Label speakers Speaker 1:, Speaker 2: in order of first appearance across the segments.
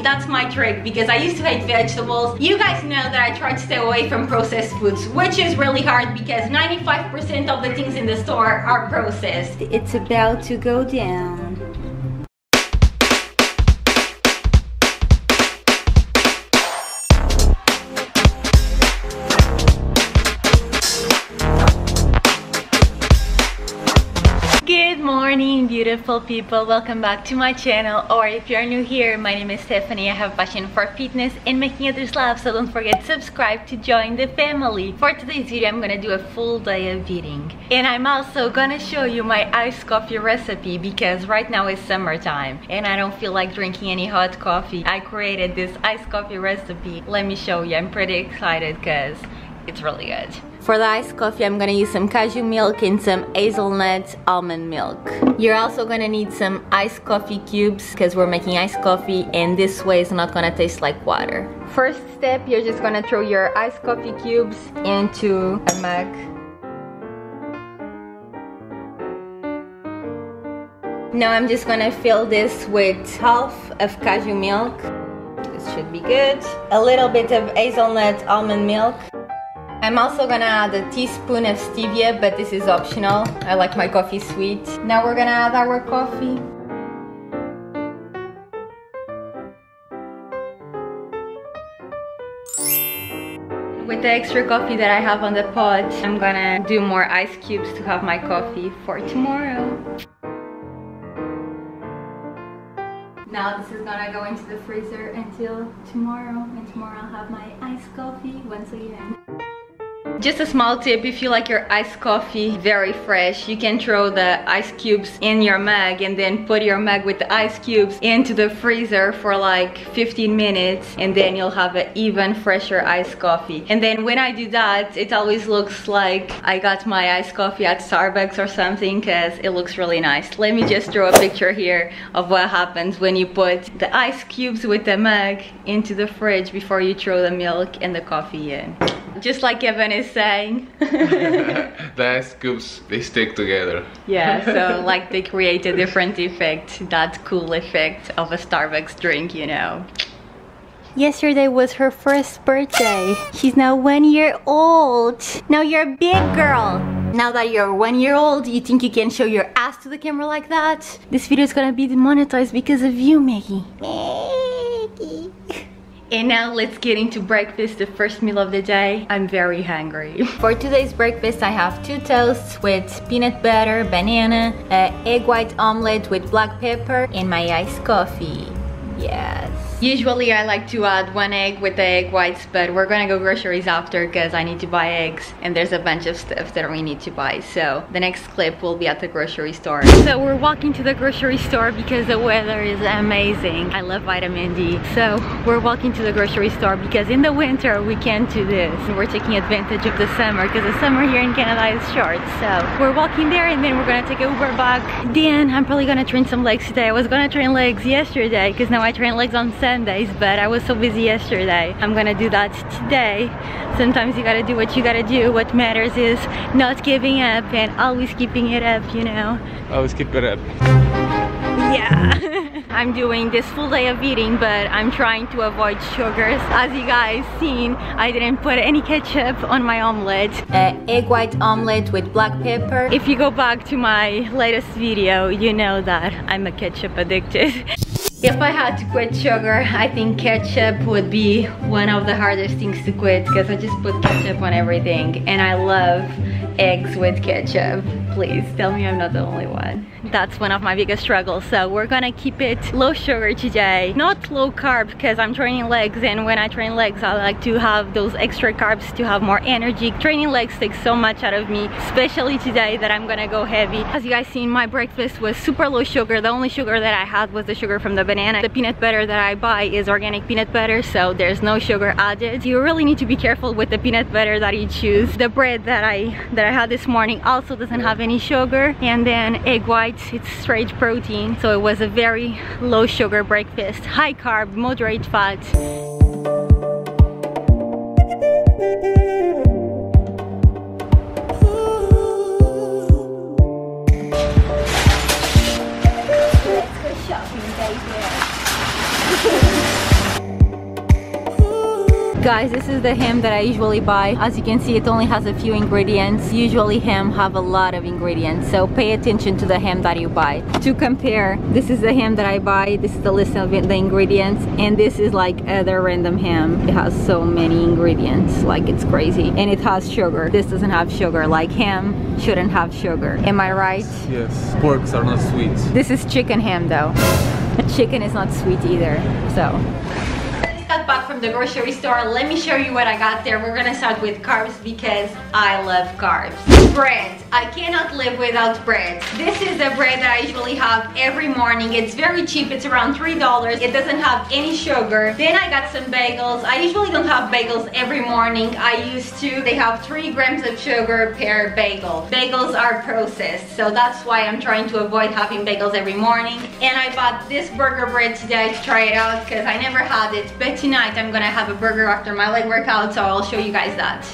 Speaker 1: That's my trick because I used to hate vegetables. You guys know that I try to stay away from processed foods, which is really hard because 95% of the things in the store are processed.
Speaker 2: It's about to go down.
Speaker 1: Good morning, beautiful people. Welcome back to my channel, or if you're new here, my name is Stephanie. I have a passion for fitness and making others laugh, so don't forget to subscribe to join the family. For today's video, I'm gonna do a full day of eating, and I'm also gonna show you my iced coffee recipe because right now is summertime and I don't feel like drinking any hot coffee. I created this iced coffee recipe. Let me show you. I'm pretty excited because it's really good. For the iced coffee, I'm gonna use some cashew milk and some hazelnut almond milk. You're also gonna need some iced coffee cubes because we're making iced coffee and this way it's not gonna taste like water. First step, you're just gonna throw your iced coffee cubes into a mug. Now I'm just gonna fill this with half of cashew milk. This should be good. A little bit of hazelnut almond milk. I'm also gonna add a teaspoon of stevia, but this is optional. I like my coffee sweet. Now we're gonna add our coffee. With the extra coffee that I have on the pot, I'm gonna do more ice cubes to have my coffee for tomorrow. Now this is gonna go into the freezer until tomorrow, and tomorrow I'll have my iced coffee once again. Just a small tip, if you like your iced coffee very fresh, you can throw the ice cubes in your mug and then put your mug with the ice cubes into the freezer for like 15 minutes and then you'll have an even fresher iced coffee. And then when I do that, it always looks like I got my iced coffee at Starbucks or something because it looks really nice. Let me just draw a picture here of what happens when you put the ice cubes with the mug into the fridge before you throw the milk and the coffee in. Just like Evan is saying.
Speaker 3: The ice cubes, they stick together.
Speaker 1: Yeah, so like they create a different effect, that cool effect of a Starbucks drink, you know.
Speaker 2: Yesterday was her first birthday. She's now 1 year old. Now you're a big girl. Now that you're 1 year old, you think you can show your ass to the camera like that? This video is gonna be demonetized because of you, Maggie. Maggie.
Speaker 1: And now let's get into breakfast, the first meal of the day. I'm very hungry. For today's breakfast, I have 2 toasts with peanut butter, banana, egg white omelette with black pepper, and my iced coffee. Yes. Usually I like to add 1 egg with the egg whites, but we're gonna go groceries after because I need to buy eggs and there's a bunch of stuff that we need to buy. So the next clip will be at the grocery store. So we're walking to the grocery store because the weather is amazing. I love vitamin D. So we're walking to the grocery store because in the winter we can't do this. We're taking advantage of the summer because the summer here in Canada is short. So we're walking there and then we're gonna take a Uber back. Then I'm probably gonna train some legs today. I was gonna train legs yesterday because now I train legs on Sundays, but I was so busy yesterday. I'm gonna do that today. Sometimes you gotta do what you gotta do. What matters is not giving up and always keeping it up, you know.
Speaker 3: Always keep it up.
Speaker 1: Yeah. I'm doing this full day of eating, but I'm trying to avoid sugars. As you guys seen, I didn't put any ketchup on my omelette. Egg white omelette with black pepper. If you go back to my latest video, you know that I'm a ketchup addicted. If I had to quit sugar, I think ketchup would be one of the hardest things to quit because I just put ketchup on everything and I love eggs with ketchup. Please tell me I'm not the only one. That's one of my biggest struggles. So we're gonna keep it low sugar today, not low carb because I'm training legs, and when I train legs I like to have those extra carbs to have more energy. Training legs takes so much out of me, especially today that I'm gonna go heavy. As you guys seen, my breakfast was super low sugar. The only sugar that I had was the sugar from the banana. The peanut butter that I buy is organic peanut butter, so there's no sugar added. You really need to be careful with the peanut butter that you choose. The bread that I had this morning also doesn't have any sugar, and then egg whites, it's straight protein, so it was a very low sugar breakfast, high carb, moderate fat. Let's go shopping, baby. Guys, this is the ham that I usually buy. As you can see, it only has a few ingredients. Usually ham have a lot of ingredients, so pay attention to the ham that you buy. To compare, this is the ham that I buy. This is the list of the ingredients, and this is like other random ham. It has so many ingredients, like it's crazy. And it has sugar. This doesn't have sugar. Like ham shouldn't have sugar. Am I right?
Speaker 3: Yes, porks are not sweet.
Speaker 1: This is chicken ham though. Chicken is not sweet either, so. Got back from the grocery store. Let me show you what I got there. We're gonna start with carbs because I love carbs. Bread. I cannot live without bread. This is the bread that I usually have every morning. It's very cheap. It's around $3. It doesn't have any sugar. Then I got some bagels. I usually don't have bagels every morning. I used to. They have 3 grams of sugar per bagel. Bagels are processed, so that's why I'm trying to avoid having bagels every morning. And I bought this burger bread today to try it out because I never had it. But tonight I'm gonna have a burger after my leg workout, so I'll show you guys that.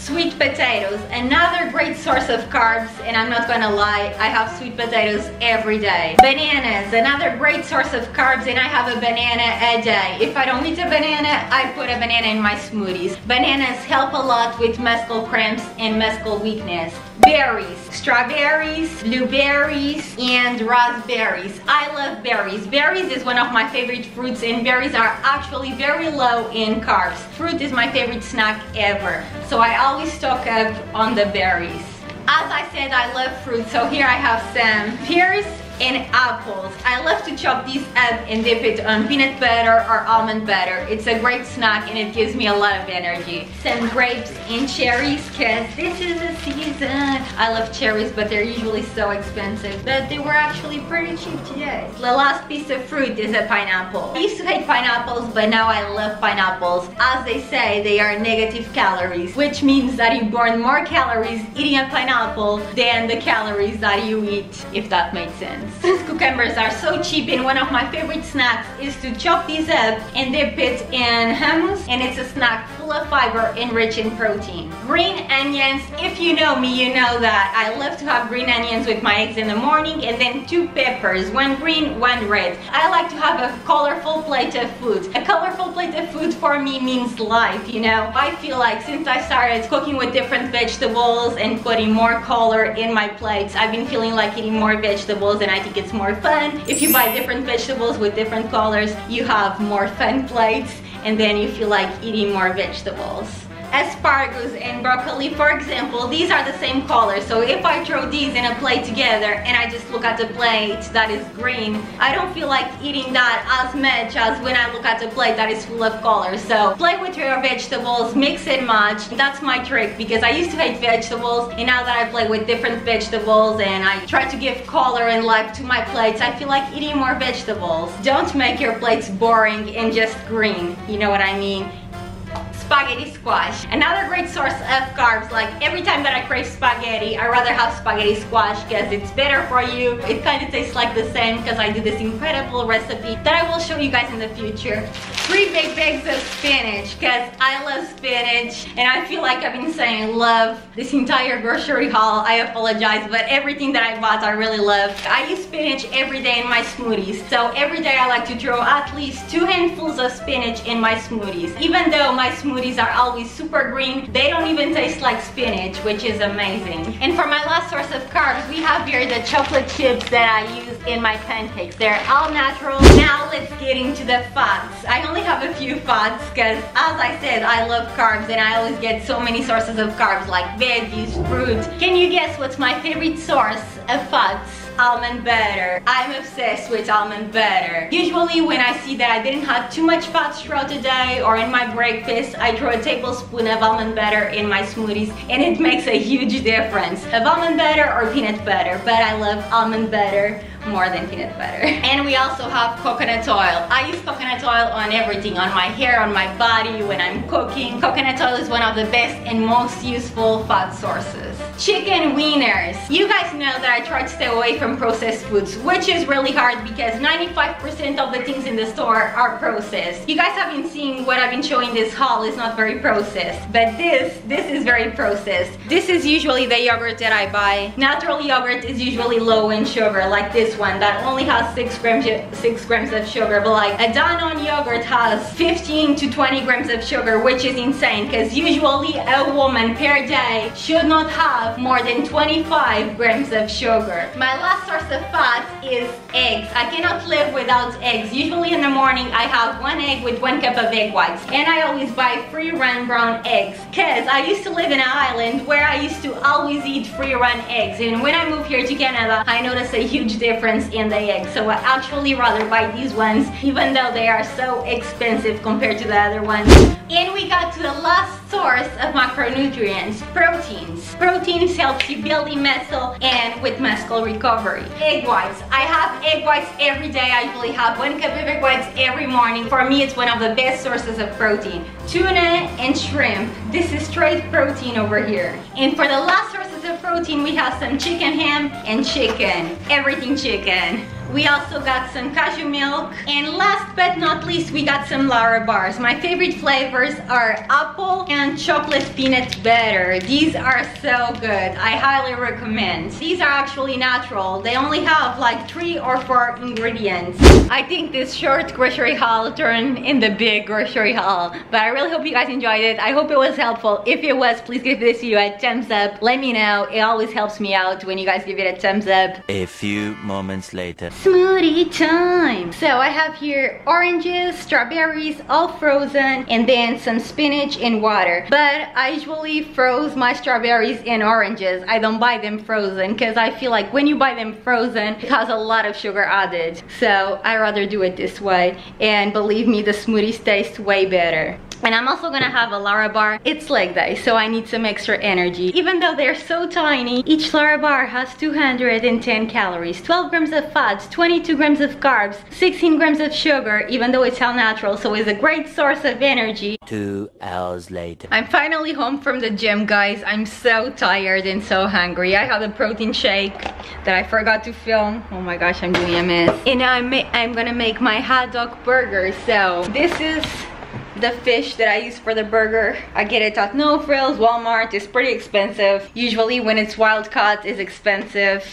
Speaker 1: Sweet potatoes, another great source of carbs, and I'm not gonna lie, I have sweet potatoes every day. Bananas, another great source of carbs, and I have a banana a day. If I don't eat a banana, I put a banana in my smoothies. Bananas help a lot with muscle cramps and muscle weakness. Berries, strawberries, blueberries, and raspberries. I love berries. Berries is one of my favorite fruits, and berries are actually very low in carbs. Fruit is my favorite snack ever, so I always stock up on the berries. As I said, I love fruit, so here I have some pears and apples. I love to chop these up and dip it on peanut butter or almond butter. It's a great snack and it gives me a lot of energy. Some grapes and cherries, cause this is the season. I love cherries, but they're usually so expensive, but they were actually pretty cheap today. The last piece of fruit is a pineapple. I used to hate pineapples, but now I love pineapples. As they say, they are negative calories, which means that you burn more calories eating a pineapple than the calories that you eat, if that makes sense. Since cucumbers are so cheap, and one of my favorite snacks is to chop these up and dip it in hummus, and it's a snack full of fiber and rich in protein. Green onions, if you know me, you know that I love to have green onions with my eggs in the morning, and then 2 peppers, 1 green, 1 red. I like to have a colorful plate of food. A colorful plate of food for me means life, you know? I feel like since I started cooking with different vegetables and putting more color in my plates, I've been feeling like eating more vegetables, and I think it's more fun. If you buy different vegetables with different colors, you have more fun plates, and then you feel like eating more vegetables. Asparagus and broccoli, for example, these are the same color, so if I throw these in a plate together and I just look at the plate that is green, I don't feel like eating that as much as when I look at the plate that is full of color. So play with your vegetables, mix and match. That's my trick, because I used to hate vegetables, and now that I play with different vegetables and I try to give color and life to my plates, I feel like eating more vegetables. Don't make your plates boring and just green, you know what I mean? Spaghetti squash, another great source of carbs. Like every time that I crave spaghetti, I rather have spaghetti squash because it's better for you. It kind of tastes like the same because I do this incredible recipe that I will show you guys in the future. 3 big bags of spinach, because I love spinach, and I feel like I've been saying love this entire grocery haul. I apologize, but everything that I bought I really love. I use spinach every day in my smoothies, so every day I like to throw at least 2 handfuls of spinach in my smoothies. Even though my smoothies are always super green, they don't even taste like spinach, which is amazing. And for my last source of carbs, we have here the chocolate chips that I use in my pancakes. They're all natural. Now let's get into the fats. I only have a few fats because, as I said, I love carbs and I always get so many sources of carbs like veggies, fruit. Can you guess what's my favorite source of fats? Almond butter. I'm obsessed with almond butter. Usually when I see that I didn't have too much fats throughout the day or in my breakfast, I throw a tablespoon of almond butter in my smoothies, and it makes a huge difference. Of almond butter or peanut butter, but I love almond butter more than peanut butter. And we also have coconut oil. I use coconut oil on everything, on my hair, on my body, when I'm cooking. Coconut oil is one of the best and most useful fat sources. Chicken wieners. You guys know that I try to stay away from processed foods, which is really hard because 95% of the things in the store are processed. You guys have been seeing what I've been showing this haul is not very processed, but this is very processed. This is usually the yogurt that I buy. Natural yogurt is usually low in sugar, like this one that only has 6 grams of sugar, but like a Danone yogurt has 15 to 20 grams of sugar, which is insane because usually a woman per day should not have more than 25 grams of sugar. My last source of fat is eggs. I cannot live without eggs. Usually in the morning I have 1 egg with 1 cup of egg whites, and I always buy free-run brown eggs because I used to live in an island where I used to always eat free-run eggs, and when I moved here to Canada I noticed a huge difference in the eggs, so I actually rather buy these ones even though they are so expensive compared to the other ones. And we got to the last source of macronutrients, proteins. Proteins helps you building muscle and with muscle recovery. Egg whites. I have egg whites every day. I usually have 1 cup of egg whites every morning. For me, it's one of the best sources of protein. Tuna and shrimp. This is straight protein over here. And for the last sources of protein, we have some chicken ham and chicken. Everything chicken. We also got some cashew milk, and last but not least we got some Lara bars. My favorite flavors are apple and chocolate peanut butter. These are so good. I highly recommend. These are actually natural. They only have like 3 or 4 ingredients. I think this short grocery haul turned in the big grocery haul, but I really hope you guys enjoyed it. I hope it was helpful. If it was, please give this video a thumbs up. Let me know. It always helps me out when you guys give it a thumbs up.
Speaker 4: A few moments later.
Speaker 1: Smoothie time. So I have here oranges, strawberries, all frozen, and then some spinach and water. But I usually froze my strawberries and oranges. I don't buy them frozen because I feel like when you buy them frozen, it has a lot of sugar added. So I rather do it this way, and believe me, the smoothies taste way better. And I'm also gonna have a Lara bar. It's leg day, so I need some extra energy. Even though they're so tiny, each Lara bar has 210 calories, 12 grams of fats, 22 grams of carbs, 16 grams of sugar, even though it's all natural, so it's a great source of energy.
Speaker 4: 2 hours later.
Speaker 1: I'm finally home from the gym, guys. I'm so tired and so hungry. I had a protein shake that I forgot to film. Oh my gosh, I'm doing a mess. And now I'm gonna make my hot dog burger. So this is the fish that I use for the burger. I get it at No Frills, Walmart. It's pretty expensive. Usually when it's wild caught, it's expensive,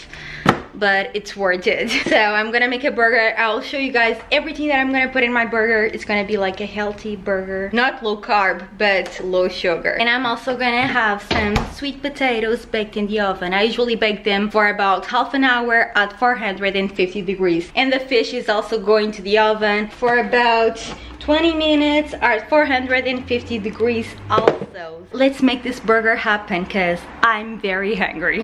Speaker 1: but it's worth it. So I'm gonna make a burger. I'll show you guys everything that I'm gonna put in my burger. It's gonna be like a healthy burger, not low carb but low sugar. And I'm also gonna have some sweet potatoes baked in the oven. I usually bake them for about half an hour at 450 degrees, and the fish is also going to the oven for about 20 minutes at 450 degrees also. Let's make this burger happen because I'm very hungry.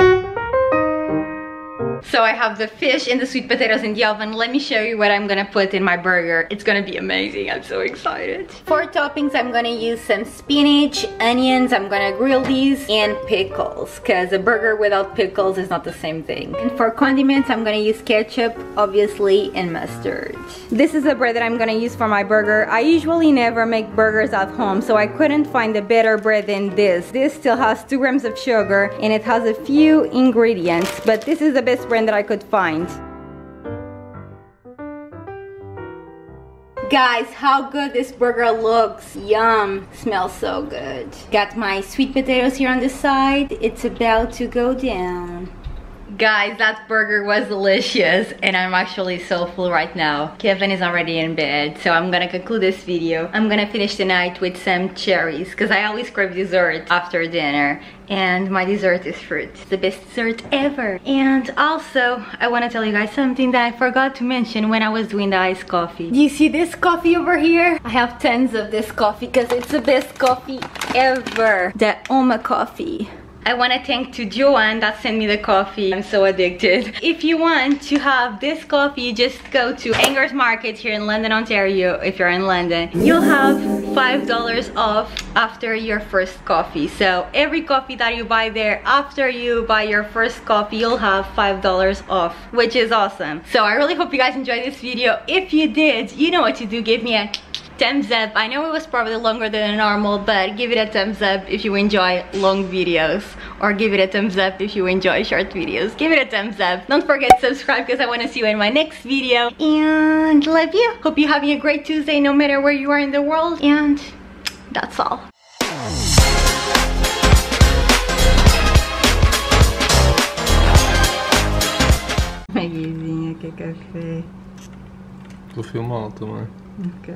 Speaker 1: So I have the fish and the sweet potatoes in the oven. Let me show you what I'm gonna put in my burger. It's gonna be amazing. I'm so excited. For toppings, I'm gonna use some spinach, onions. I'm gonna grill these, and pickles, because a burger without pickles is not the same thing. And for condiments, I'm gonna use ketchup, obviously, and mustard. This is the bread that I'm gonna use for my burger. I usually never make burgers at home, so I couldn't find a better bread than this. This still has 2 grams of sugar, and it has a few ingredients, but this is the best bread that I could find. Guys, how good this burger looks. Yum. Smells so good. Got my sweet potatoes here on the side. It's about to go down. Guys, that burger was delicious, and I'm actually so full right now. Kevin is already in bed, so I'm gonna conclude this video. I'm gonna finish the night with some cherries, because I always crave dessert after dinner, and my dessert is fruit. It's the best dessert ever. And also, I want to tell you guys something that I forgot to mention when I was doing the iced coffee. Do you see this coffee over here? I have tons of this coffee because it's the best coffee ever. The Oma coffee. I want to thank to Joanne that sent me the coffee. I'm so addicted. If you want to have this coffee, just go to Angers Market here in London, Ontario. If you're in London, you'll have $5 off after your first coffee. So every coffee that you buy there, after you buy your first coffee, you'll have $5 off, which is awesome. So I really hope you guys enjoyed this video. If you did, you know what to do. Give me a thumbs up. I know it was probably longer than normal, but give it a thumbs up if you enjoy long videos, or give it a thumbs up if you enjoy short videos. Give it a thumbs up. Don't forget to subscribe because I want to see you in my next video. And love you. Hope you're having a great Tuesday no matter where you are in the world. And that's all. Am I using a quer café.
Speaker 3: Tô filmando também.
Speaker 1: Ok.